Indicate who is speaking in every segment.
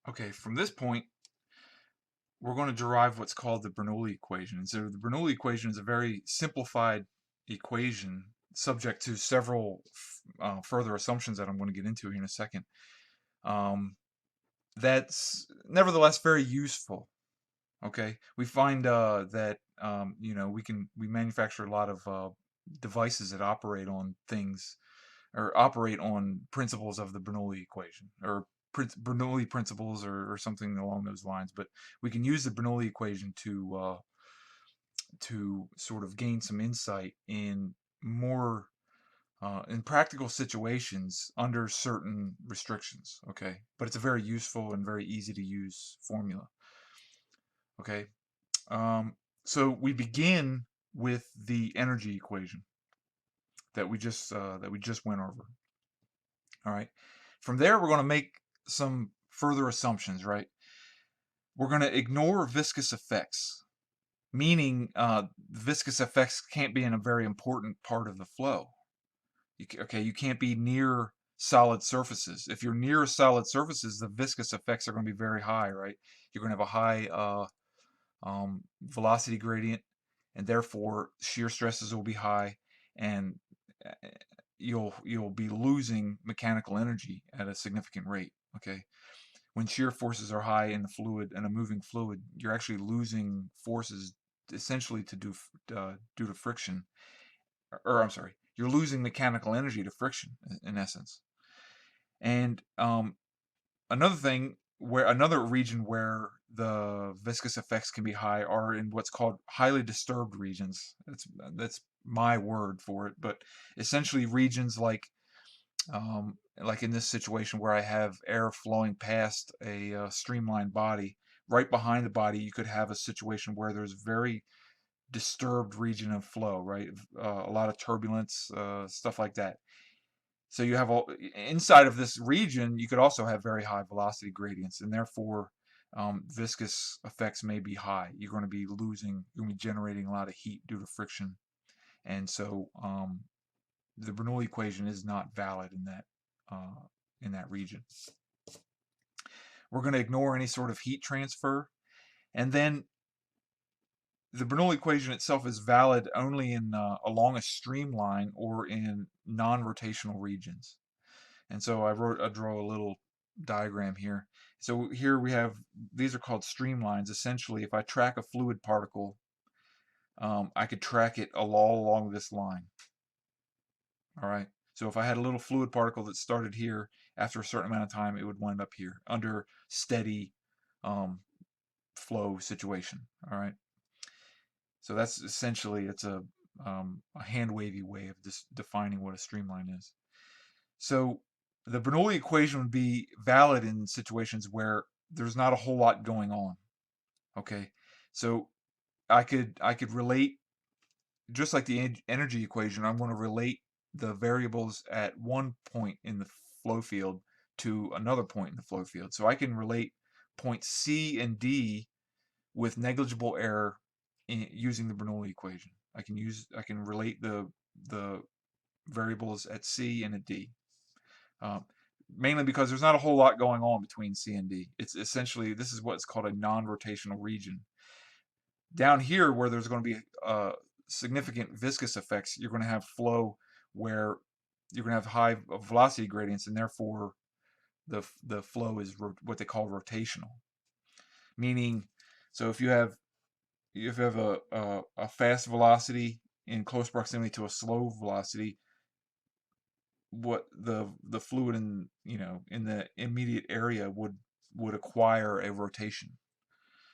Speaker 1: Okay, from this point, we're going to derive what's called the Bernoulli equation. And so the Bernoulli equation is a very simplified equation subject to several further assumptions that I'm going to get into here in a second. Um, that's nevertheless very useful. Okay, we find that we manufacture a lot of devices that operate on things or operate on principles of the Bernoulli equation or Bernoulli principles or something along those lines. But we can use the Bernoulli equation to sort of gain some insight in more in practical situations under certain restrictions. Okay, but it's a very useful and very easy to use formula. Okay, um, so we begin with the energy equation that we just went over. All right. From there, we're going to make some further assumptions, right? We're going to ignore viscous effects, meaning viscous effects can't be in a very important part of the flow. Okay, you can't be near solid surfaces. If you're near solid surfaces, the viscous effects are going to be very high, right? You're going to have a high velocity gradient, and therefore shear stresses will be high, and uh, you'll be losing mechanical energy at a significant rate. Okay, when shear forces are high in the fluid and a moving fluid, you're actually losing forces essentially due to friction, or I'm sorry, you're losing mechanical energy to friction in essence. And another thing where another region where the viscous effects can be high are in what's called highly disturbed regions. That's my word for it, but essentially regions like in this situation where I have air flowing past a streamlined body. Right behind the body, you could have a situation where there's very disturbed region of flow, right? A lot of turbulence, stuff like that. So you have all inside of this region, you could also have very high velocity gradients, and therefore viscous effects may be high. You're going to be generating a lot of heat due to friction, and so the Bernoulli equation is not valid in that region. We're going to ignore any sort of heat transfer, and then the Bernoulli equation itself is valid only in along a streamline or in non-rotational regions. And so I draw a little diagram here. So here we have, these are called streamlines. Essentially, if I track a fluid particle, I could track it all along this line. All right. So if I had a little fluid particle that started here, after a certain amount of time, it would wind up here under steady um, flow situation. All right. So that's essentially, it's a hand wavy way of just defining what a streamline is. So the Bernoulli equation would be valid in situations where there's not a whole lot going on. Okay, so I could relate just like the energy equation. I'm going to relate the variables at one point in the flow field to another point in the flow field. So I can relate points C and D with negligible error using the Bernoulli equation. I can relate the variables at C and at D. Um, Mainly because there's not a whole lot going on between C and D. It's essentially, this is what's called a non-rotational region. Down here, where there's going to be significant viscous effects, you're going to have flow where you're going to have high velocity gradients, and therefore the flow is what they call rotational. Meaning, so if you have a fast velocity in close proximity to a slow velocity, what the fluid in in the immediate area would acquire a rotation.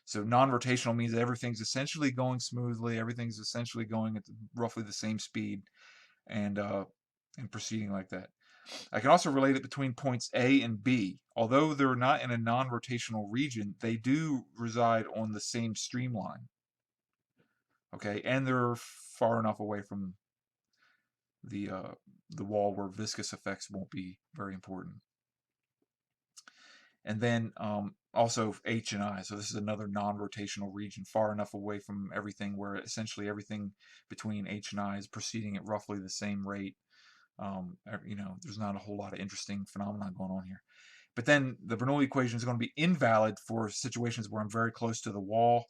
Speaker 1: So non-rotational means that everything's essentially going smoothly, everything's essentially going at roughly the same speed, and proceeding like that. I can also relate it between points A and B. Although they're not in a non-rotational region, they do reside on the same streamline. Okay, and they're far enough away from the uh, the wall where viscous effects won't be very important. And then also H and I. So this is another non-rotational region, far enough away from everything where essentially everything between H and I is proceeding at roughly the same rate. There's not a whole lot of interesting phenomenon going on here. But then the Bernoulli equation is going to be invalid for situations where I'm very close to the wall,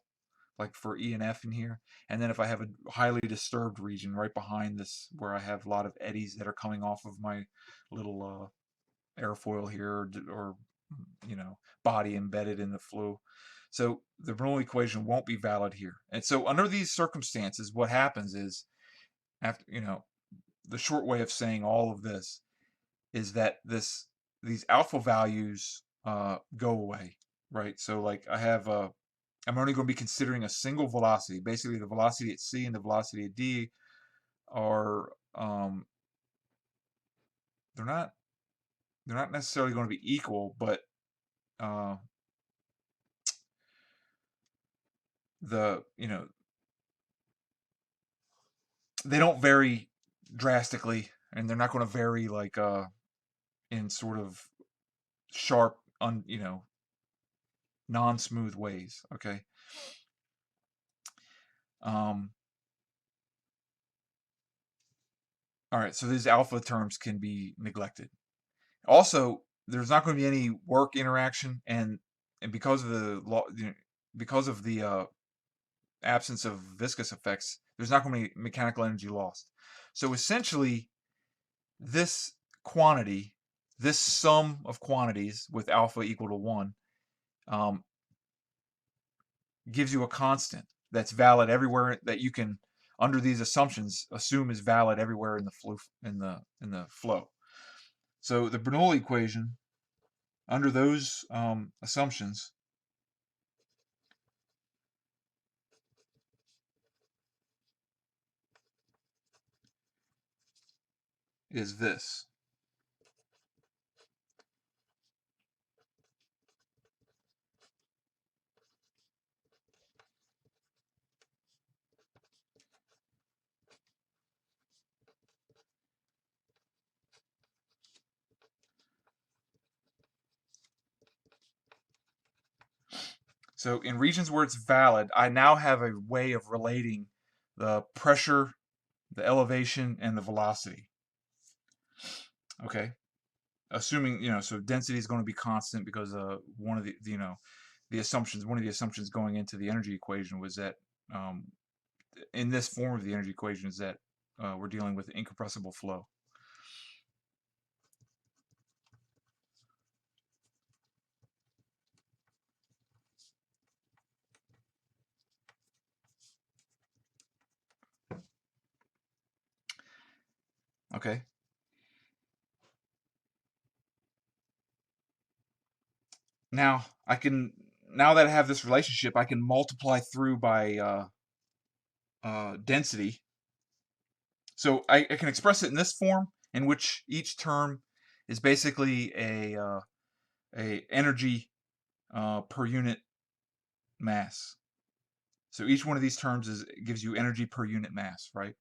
Speaker 1: like for E and F in here. And then if I have a highly disturbed region right behind this, where I have a lot of eddies that are coming off of my little airfoil here, or body embedded in the flue. So the Bernoulli equation won't be valid here. And so under these circumstances, what happens is, after the short way of saying all of this is that these alpha values go away, right? So like I'm only going to be considering a single velocity. Basically, the velocity at C and the velocity at D are they're not they're not necessarily going to be equal, but uh, the they don't vary drastically, and they're not going to vary like in sort of sharp, non-smooth ways. Okay. Um, all right. So these alpha terms can be neglected. Also, there's not going to be any work interaction, and because of the law, because of the absence of viscous effects, there's not going to be mechanical energy lost. So essentially, this quantity, this sum of quantities with alpha equal to 1, um, gives you a constant that's valid everywhere, that you can, under these assumptions, assume is valid everywhere in the flow. So the Bernoulli equation, under those assumptions, is this. So in regions where it's valid, I now have a way of relating the pressure, the elevation, and the velocity. Okay. Assuming, so density is going to be constant, because one of one of the assumptions going into the energy equation was that, um, in this form of the energy equation, is that we're dealing with incompressible flow. Okay. Now that I have this relationship, I can multiply through by density. So I can express it in this form, in which each term is basically a energy per unit mass. So each one of these terms gives you energy per unit mass, right?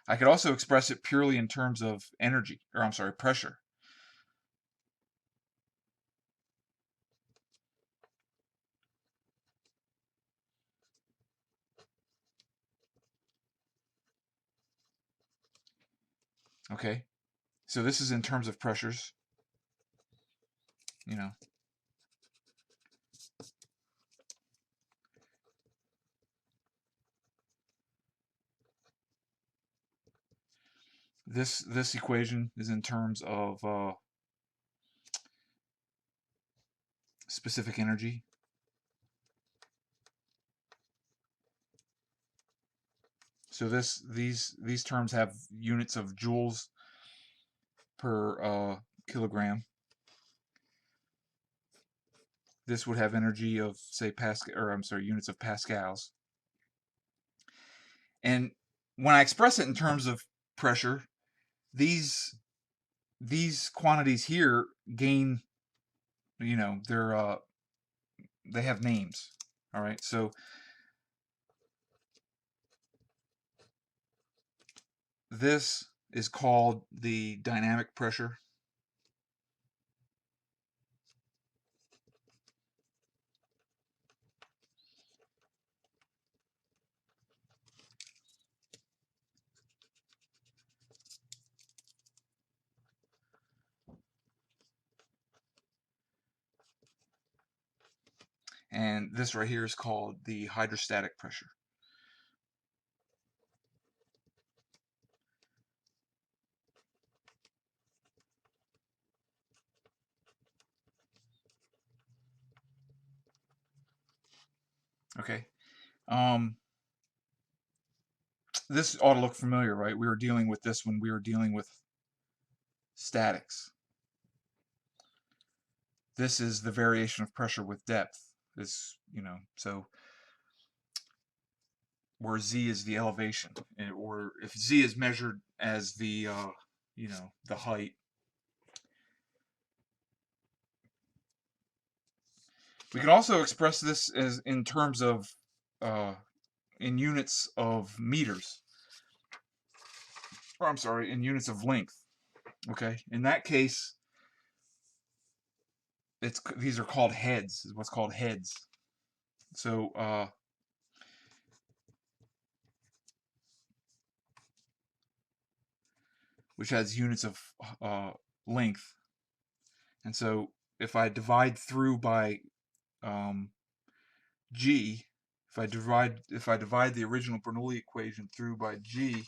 Speaker 1: I could also express it purely in terms of energy, or I'm sorry, pressure. Okay. So this is in terms of pressures, you know. This equation is in terms of specific energy. So these terms have units of joules per kilogram. This would have energy of, say, Pascal, or I'm sorry, units of pascals. And when I express it in terms of pressure, these these quantities here gain, they have names. All right, so this is called the dynamic pressure. And this right here is called the hydrostatic pressure. Okay. Um, this ought to look familiar, right? We were dealing with this when we were dealing with statics. This is the variation of pressure with depth. This, so where z is the elevation, or if z is measured as the height. We can also express this as in terms of uh, in units of meters, or I'm sorry, in units of length. Okay, in that case, these are called heads. Is what's called heads. So which has units of length, and so if I divide through by um, g, if I divide the original Bernoulli equation through by g,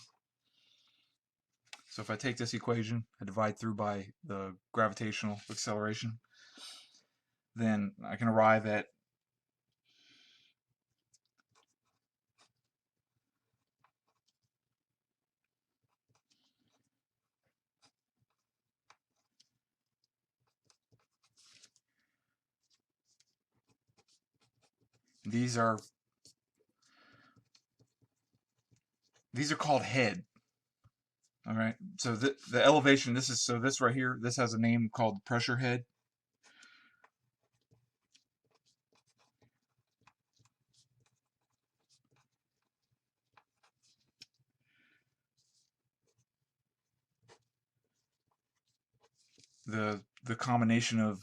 Speaker 1: so if I take this equation, I divide through by the gravitational acceleration, then I can arrive at these are called head. All right. So the elevation, this right here, this has a name called pressure head. The combination of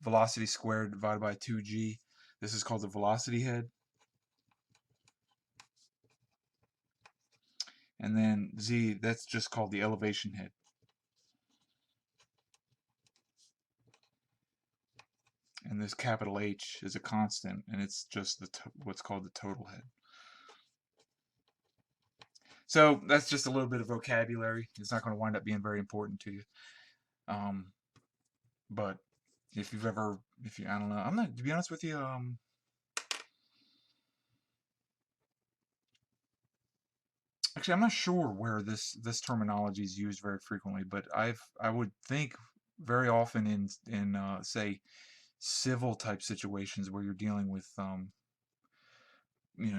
Speaker 1: velocity squared divided by 2g, this is called the velocity head. And then z, that's just called the elevation head. And this capital H is a constant, and it's just what's called the total head. So that's just a little bit of vocabulary. It's not going to wind up being very important to you. Um, but if you, I don't know, I'm not, to be honest with you, actually, I'm not sure where this terminology is used very frequently, but I would think very often in say civil type situations where you're dealing with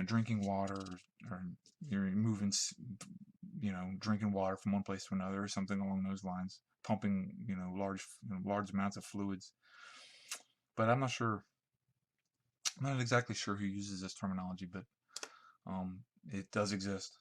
Speaker 1: drinking water, or you're moving drinking water from one place to another or something along those lines, pumping large amounts of fluids. But I'm not exactly sure who uses this terminology, but it does exist.